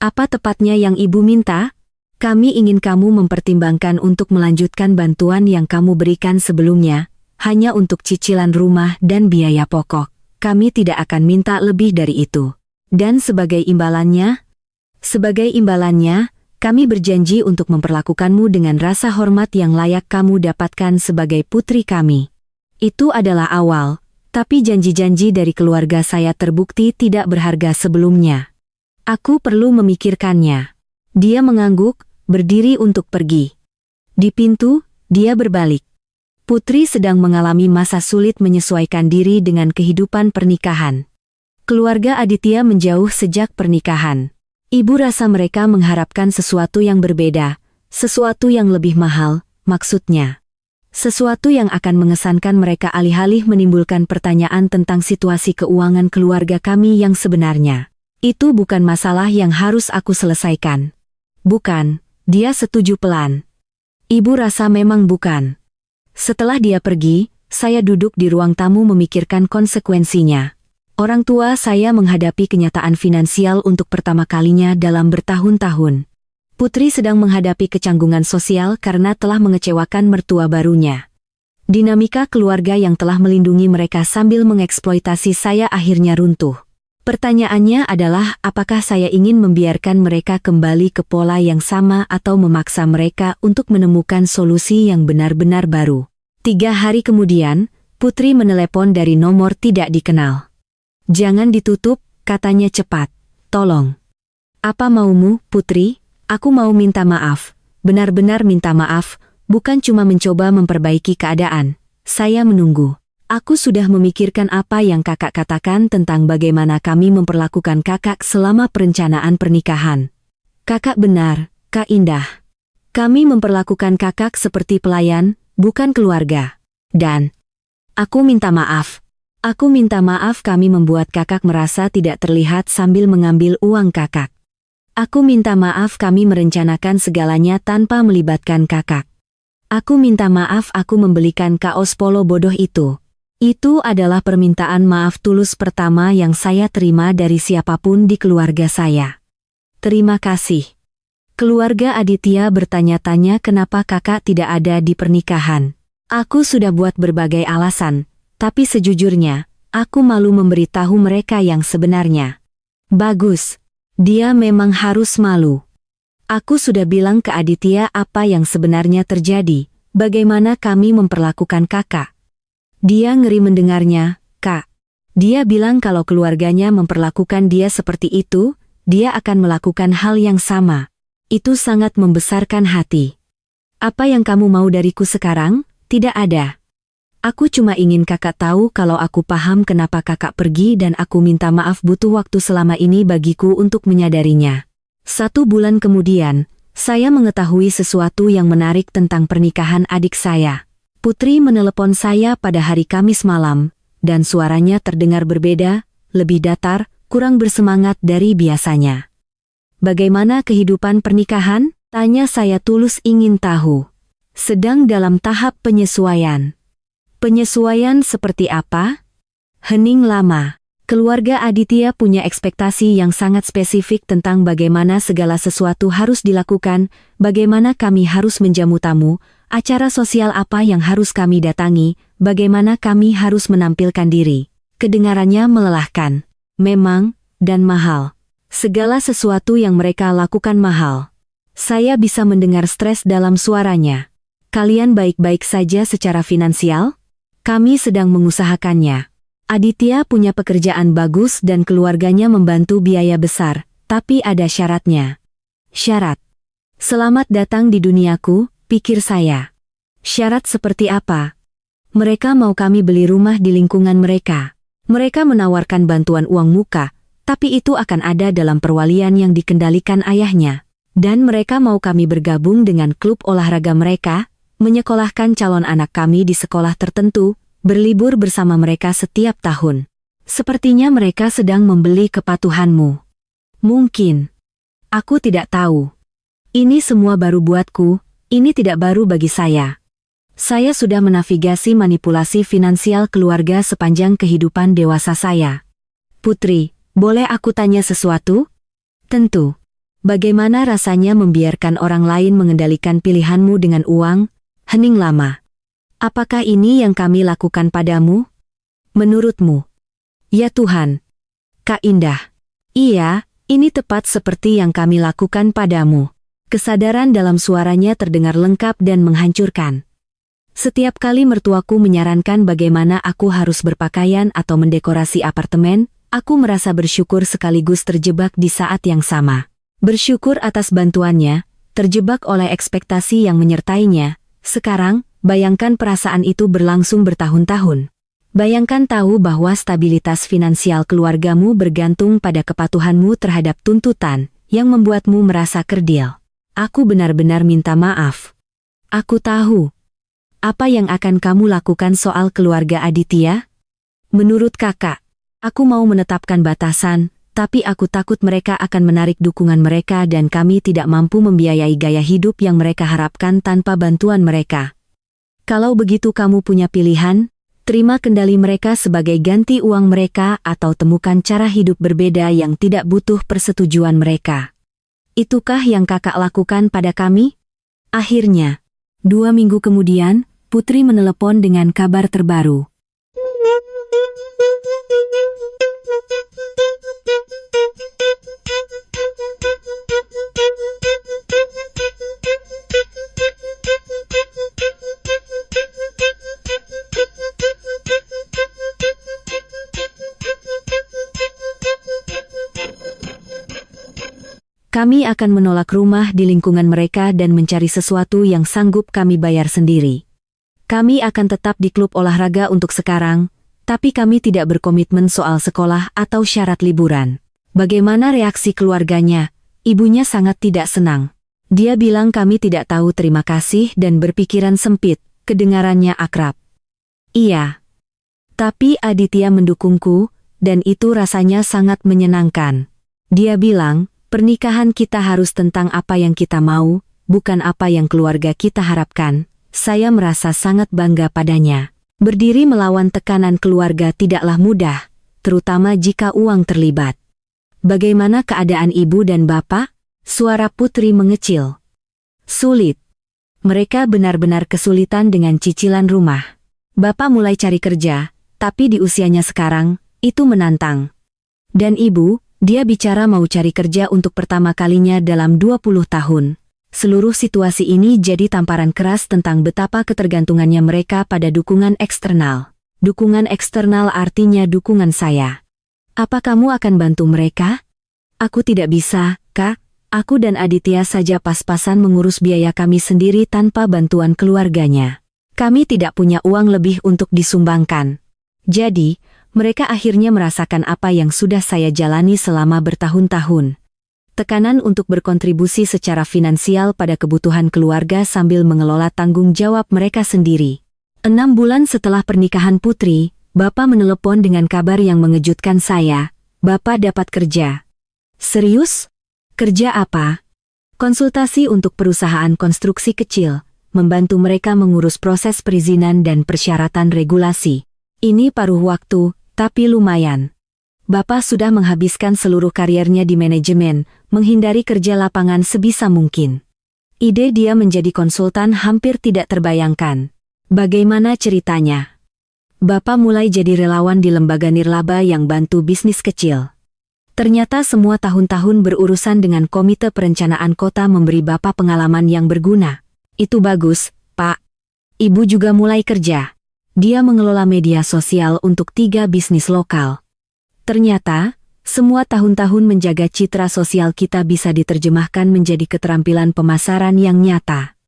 Apa tepatnya yang Ibu minta? Kami ingin kamu mempertimbangkan untuk melanjutkan bantuan yang kamu berikan sebelumnya, hanya untuk cicilan rumah dan biaya pokok. Kami tidak akan minta lebih dari itu. Dan sebagai imbalannya, kami berjanji untuk memperlakukanmu dengan rasa hormat yang layak kamu dapatkan sebagai putri kami. Itu adalah awal, tapi janji-janji dari keluarga saya terbukti tidak berharga sebelumnya. Aku perlu memikirkannya. Dia mengangguk, berdiri untuk pergi. Di pintu, dia berbalik. Putri sedang mengalami masa sulit menyesuaikan diri dengan kehidupan pernikahan. Keluarga Aditya menjauh sejak pernikahan. Ibu rasa mereka mengharapkan sesuatu yang berbeda, sesuatu yang lebih mahal, maksudnya. Sesuatu yang akan mengesankan mereka alih-alih menimbulkan pertanyaan tentang situasi keuangan keluarga kami yang sebenarnya. Itu bukan masalah yang harus aku selesaikan. Bukan, dia setuju pelan. Ibu rasa memang bukan. Setelah dia pergi, saya duduk di ruang tamu memikirkan konsekuensinya. Orang tua saya menghadapi kenyataan finansial untuk pertama kalinya dalam bertahun-tahun. Putri sedang menghadapi kecanggungan sosial karena telah mengecewakan mertua barunya. Dinamika keluarga yang telah melindungi mereka sambil mengeksploitasi saya akhirnya runtuh. Pertanyaannya adalah apakah saya ingin membiarkan mereka kembali ke pola yang sama atau memaksa mereka untuk menemukan solusi yang benar-benar baru. 3 hari kemudian, Putri menelepon dari nomor tidak dikenal. Jangan ditutup, katanya cepat. Tolong. Apa maumu, Putri? Aku mau minta maaf, benar-benar minta maaf, bukan cuma mencoba memperbaiki keadaan. Saya menunggu. Aku sudah memikirkan apa yang kakak katakan tentang bagaimana kami memperlakukan kakak selama perencanaan pernikahan. Kakak benar, Kak Indah. Kami memperlakukan kakak seperti pelayan, bukan keluarga. Dan aku minta maaf. Aku minta maaf kami membuat kakak merasa tidak terlihat sambil mengambil uang kakak. Aku minta maaf kami merencanakan segalanya tanpa melibatkan kakak. Aku minta maaf aku membelikan kaos polo bodoh itu. Itu adalah permintaan maaf tulus pertama yang saya terima dari siapapun di keluarga saya. Terima kasih. Keluarga Aditya bertanya-tanya kenapa kakak tidak ada di pernikahan. Aku sudah buat berbagai alasan, tapi sejujurnya, aku malu memberitahu mereka yang sebenarnya. Bagus. Dia memang harus malu. Aku sudah bilang ke Aditya apa yang sebenarnya terjadi, bagaimana kami memperlakukan kakak. Dia ngeri mendengarnya, Kak. Dia bilang kalau keluarganya memperlakukan dia seperti itu, dia akan melakukan hal yang sama. Itu sangat membesarkan hati. Apa yang kamu mau dariku sekarang? Tidak ada. Aku cuma ingin kakak tahu kalau aku paham kenapa kakak pergi dan aku minta maaf butuh waktu selama ini bagiku untuk menyadarinya. 1 bulan kemudian, saya mengetahui sesuatu yang menarik tentang pernikahan adik saya. Putri menelepon saya pada hari Kamis malam, dan suaranya terdengar berbeda, lebih datar, kurang bersemangat dari biasanya. Bagaimana kehidupan pernikahan? Tanya saya tulus ingin tahu. Sedang dalam tahap penyesuaian. Penyesuaian seperti apa? Hening lama. Keluarga Aditya punya ekspektasi yang sangat spesifik tentang bagaimana segala sesuatu harus dilakukan, bagaimana kami harus menjamu tamu, acara sosial apa yang harus kami datangi, bagaimana kami harus menampilkan diri. Kedengarannya melelahkan. Memang, dan mahal. Segala sesuatu yang mereka lakukan mahal. Saya bisa mendengar stres dalam suaranya. Kalian baik-baik saja secara finansial? Kami sedang mengusahakannya. Aditya punya pekerjaan bagus dan keluarganya membantu biaya besar, tapi ada syaratnya. Syarat. Selamat datang di duniaku, pikir saya. Syarat seperti apa? Mereka mau kami beli rumah di lingkungan mereka. Mereka menawarkan bantuan uang muka, tapi itu akan ada dalam perwalian yang dikendalikan ayahnya. Dan mereka mau kami bergabung dengan klub olahraga mereka, menyekolahkan calon anak kami di sekolah tertentu, berlibur bersama mereka setiap tahun. Sepertinya mereka sedang membeli kepatuhanmu. Mungkin. Aku tidak tahu. Ini semua baru buatku, ini tidak baru bagi saya. Saya sudah menavigasi manipulasi finansial keluarga sepanjang kehidupan dewasa saya. Putri, boleh aku tanya sesuatu? Tentu. Bagaimana rasanya membiarkan orang lain mengendalikan pilihanmu dengan uang? Hening lama. Apakah ini yang kami lakukan padamu? Menurutmu? Ya Tuhan. Kak Indah. Iya, ini tepat seperti yang kami lakukan padamu. Kesadaran dalam suaranya terdengar lengkap dan menghancurkan. Setiap kali mertuaku menyarankan bagaimana aku harus berpakaian atau mendekorasi apartemen, aku merasa bersyukur sekaligus terjebak di saat yang sama. Bersyukur atas bantuannya, terjebak oleh ekspektasi yang menyertainya. Sekarang, bayangkan perasaan itu berlangsung bertahun-tahun. Bayangkan tahu bahwa stabilitas finansial keluargamu bergantung pada kepatuhanmu terhadap tuntutan, yang membuatmu merasa kerdil. Aku benar-benar minta maaf. Aku tahu. Apa yang akan kamu lakukan soal keluarga Aditya? Menurut kakak, aku mau menetapkan batasan, tapi aku takut mereka akan menarik dukungan mereka dan kami tidak mampu membiayai gaya hidup yang mereka harapkan tanpa bantuan mereka. Kalau begitu kamu punya pilihan, terima kendali mereka sebagai ganti uang mereka atau temukan cara hidup berbeda yang tidak butuh persetujuan mereka. Itukah yang kakak lakukan pada kami? Akhirnya, 2 minggu kemudian, Putri menelepon dengan kabar terbaru. Kami akan menolak rumah di lingkungan mereka dan mencari sesuatu yang sanggup kami bayar sendiri. Kami akan tetap di klub olahraga untuk sekarang, tapi kami tidak berkomitmen soal sekolah atau syarat liburan. Bagaimana reaksi keluarganya? Ibunya sangat tidak senang. Dia bilang kami tidak tahu terima kasih dan berpikiran sempit, kedengarannya akrab. Iya. Tapi Aditya mendukungku, dan itu rasanya sangat menyenangkan. Dia bilang, pernikahan kita harus tentang apa yang kita mau, bukan apa yang keluarga kita harapkan. Saya merasa sangat bangga padanya. Berdiri melawan tekanan keluarga tidaklah mudah, terutama jika uang terlibat. Bagaimana keadaan ibu dan bapak? Suara Putri mengecil. Sulit. Mereka benar-benar kesulitan dengan cicilan rumah. Bapak mulai cari kerja, tapi di usianya sekarang, itu menantang. Dan ibu, dia bicara mau cari kerja untuk pertama kalinya dalam 20 tahun. Seluruh situasi ini jadi tamparan keras tentang betapa ketergantungannya mereka pada dukungan eksternal. Dukungan eksternal artinya dukungan saya. Apa kamu akan bantu mereka? Aku tidak bisa, Kak. Aku dan Aditya saja pas-pasan mengurus biaya kami sendiri tanpa bantuan keluarganya. Kami tidak punya uang lebih untuk disumbangkan. Jadi, mereka akhirnya merasakan apa yang sudah saya jalani selama bertahun-tahun. Tekanan untuk berkontribusi secara finansial pada kebutuhan keluarga sambil mengelola tanggung jawab mereka sendiri. 6 bulan setelah pernikahan Putri, Bapak menelepon dengan kabar yang mengejutkan saya. Bapak dapat kerja. Serius? Kerja apa? Konsultasi untuk perusahaan konstruksi kecil, membantu mereka mengurus proses perizinan dan persyaratan regulasi. Ini paruh waktu, tapi lumayan. Bapak sudah menghabiskan seluruh kariernya di manajemen, menghindari kerja lapangan sebisa mungkin. Ide dia menjadi konsultan hampir tidak terbayangkan. Bagaimana ceritanya? Bapak mulai jadi relawan di lembaga nirlaba yang bantu bisnis kecil. Ternyata semua tahun-tahun berurusan dengan Komite Perencanaan Kota memberi Bapak pengalaman yang berguna. Itu bagus, Pak. Ibu juga mulai kerja. Dia mengelola media sosial untuk 3 bisnis lokal. Ternyata, semua tahun-tahun menjaga citra sosial kita bisa diterjemahkan menjadi keterampilan pemasaran yang nyata.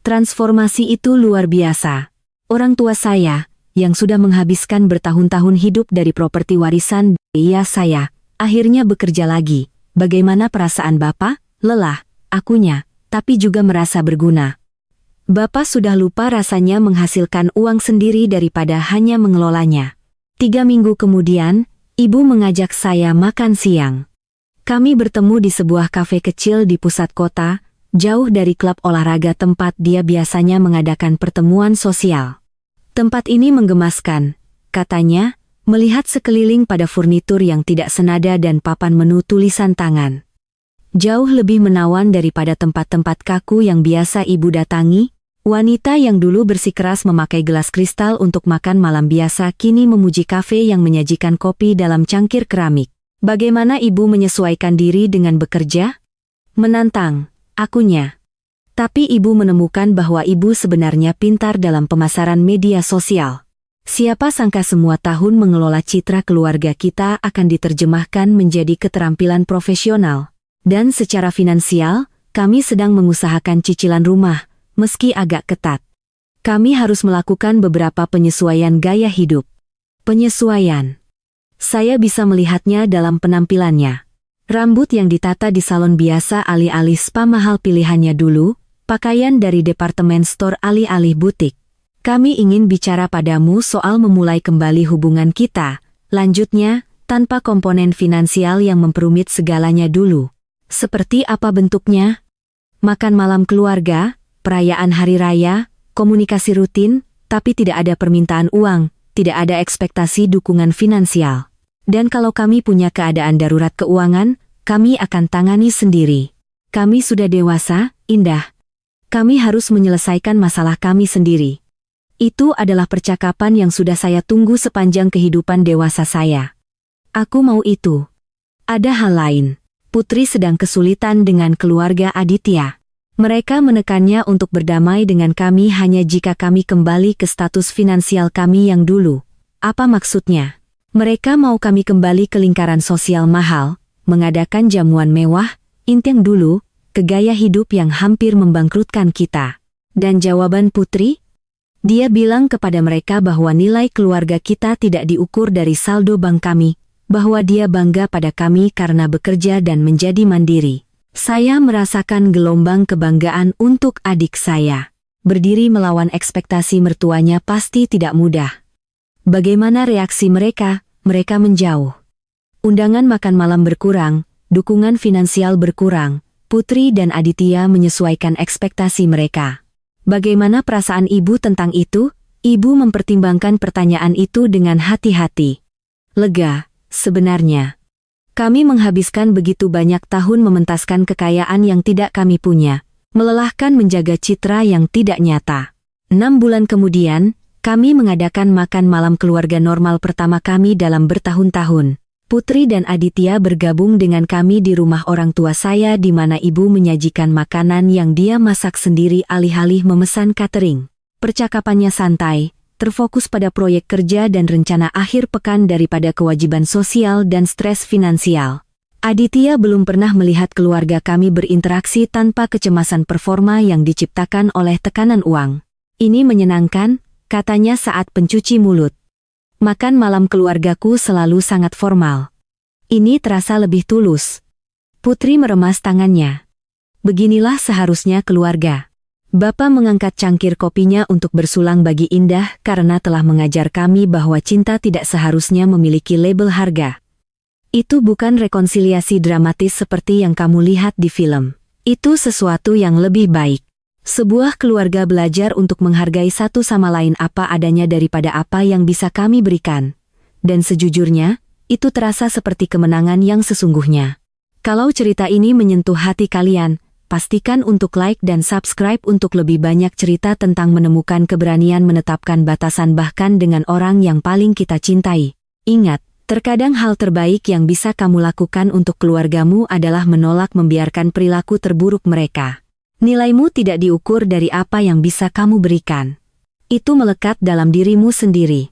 Transformasi itu luar biasa. Orang tua saya, yang sudah menghabiskan bertahun-tahun hidup dari properti warisan ayah saya, akhirnya bekerja lagi. Bagaimana perasaan Bapak? Lelah, akunya, tapi juga merasa berguna. Bapak sudah lupa rasanya menghasilkan uang sendiri daripada hanya mengelolanya. 3 minggu kemudian, Ibu mengajak saya makan siang. Kami bertemu di sebuah kafe kecil di pusat kota, jauh dari klub olahraga tempat dia biasanya mengadakan pertemuan sosial. Tempat ini menggemaskan, katanya, melihat sekeliling pada furnitur yang tidak senada dan papan menu tulisan tangan. Jauh lebih menawan daripada tempat-tempat kaku yang biasa ibu datangi. Wanita yang dulu bersikeras memakai gelas kristal untuk makan malam biasa kini memuji kafe yang menyajikan kopi dalam cangkir keramik. Bagaimana ibu menyesuaikan diri dengan bekerja? Menantang, akunya. Tapi ibu menemukan bahwa ibu sebenarnya pintar dalam pemasaran media sosial. Siapa sangka semua tahun mengelola citra keluarga kita akan diterjemahkan menjadi keterampilan profesional. Dan secara finansial, kami sedang mengusahakan cicilan rumah, meski agak ketat. Kami harus melakukan beberapa penyesuaian gaya hidup. Penyesuaian. Saya bisa melihatnya dalam penampilannya. Rambut yang ditata di salon biasa alih-alih spa mahal pilihannya dulu, pakaian dari departemen store alih-alih butik. Kami ingin bicara padamu soal memulai kembali hubungan kita, lanjutnya, tanpa komponen finansial yang memperumit segalanya dulu. Seperti apa bentuknya? Makan malam keluarga, perayaan hari raya, komunikasi rutin, tapi tidak ada permintaan uang, tidak ada ekspektasi dukungan finansial. Dan kalau kami punya keadaan darurat keuangan, kami akan tangani sendiri. Kami sudah dewasa, Indah. Kami harus menyelesaikan masalah kami sendiri. Itu adalah percakapan yang sudah saya tunggu sepanjang kehidupan dewasa saya. Aku mau itu. Ada hal lain. Putri sedang kesulitan dengan keluarga Aditya. Mereka menekannya untuk berdamai dengan kami hanya jika kami kembali ke status finansial kami yang dulu. Apa maksudnya? Mereka mau kami kembali ke lingkaran sosial mahal, mengadakan jamuan mewah, inteng dulu, ke gaya hidup yang hampir membangkrutkan kita. Dan jawaban Putri? Dia bilang kepada mereka bahwa nilai keluarga kita tidak diukur dari saldo bank kami, bahwa dia bangga pada kami karena bekerja dan menjadi mandiri. Saya merasakan gelombang kebanggaan untuk adik saya. Berdiri melawan ekspektasi mertuanya pasti tidak mudah. Bagaimana reaksi mereka? Mereka menjauh. Undangan makan malam berkurang, dukungan finansial berkurang. Putri dan Aditya menyesuaikan ekspektasi mereka. Bagaimana perasaan ibu tentang itu? Ibu mempertimbangkan pertanyaan itu dengan hati-hati. Lega, sebenarnya. Kami menghabiskan begitu banyak tahun mementaskan kekayaan yang tidak kami punya, melelahkan menjaga citra yang tidak nyata. 6 bulan kemudian, kami mengadakan makan malam keluarga normal pertama kami dalam bertahun-tahun. Putri dan Aditya bergabung dengan kami di rumah orang tua saya di mana ibu menyajikan makanan yang dia masak sendiri alih-alih memesan catering. Percakapannya santai, terfokus pada proyek kerja dan rencana akhir pekan daripada kewajiban sosial dan stres finansial. Aditya belum pernah melihat keluarga kami berinteraksi tanpa kecemasan performa yang diciptakan oleh tekanan uang. Ini menyenangkan, katanya saat pencuci mulut. Makan malam keluargaku selalu sangat formal. Ini terasa lebih tulus. Putri meremas tangannya. Beginilah seharusnya keluarga. Bapa mengangkat cangkir kopinya untuk bersulang bagi Indah karena telah mengajar kami bahwa cinta tidak seharusnya memiliki label harga. Itu bukan rekonsiliasi dramatis seperti yang kamu lihat di film. Itu sesuatu yang lebih baik. Sebuah keluarga belajar untuk menghargai satu sama lain apa adanya daripada apa yang bisa kami berikan. Dan sejujurnya, itu terasa seperti kemenangan yang sesungguhnya. Kalau cerita ini menyentuh hati kalian, pastikan untuk like dan subscribe untuk lebih banyak cerita tentang menemukan keberanian menetapkan batasan bahkan dengan orang yang paling kita cintai. Ingat, terkadang hal terbaik yang bisa kamu lakukan untuk keluargamu adalah menolak membiarkan perilaku terburuk mereka. Nilaimu tidak diukur dari apa yang bisa kamu berikan. Itu melekat dalam dirimu sendiri.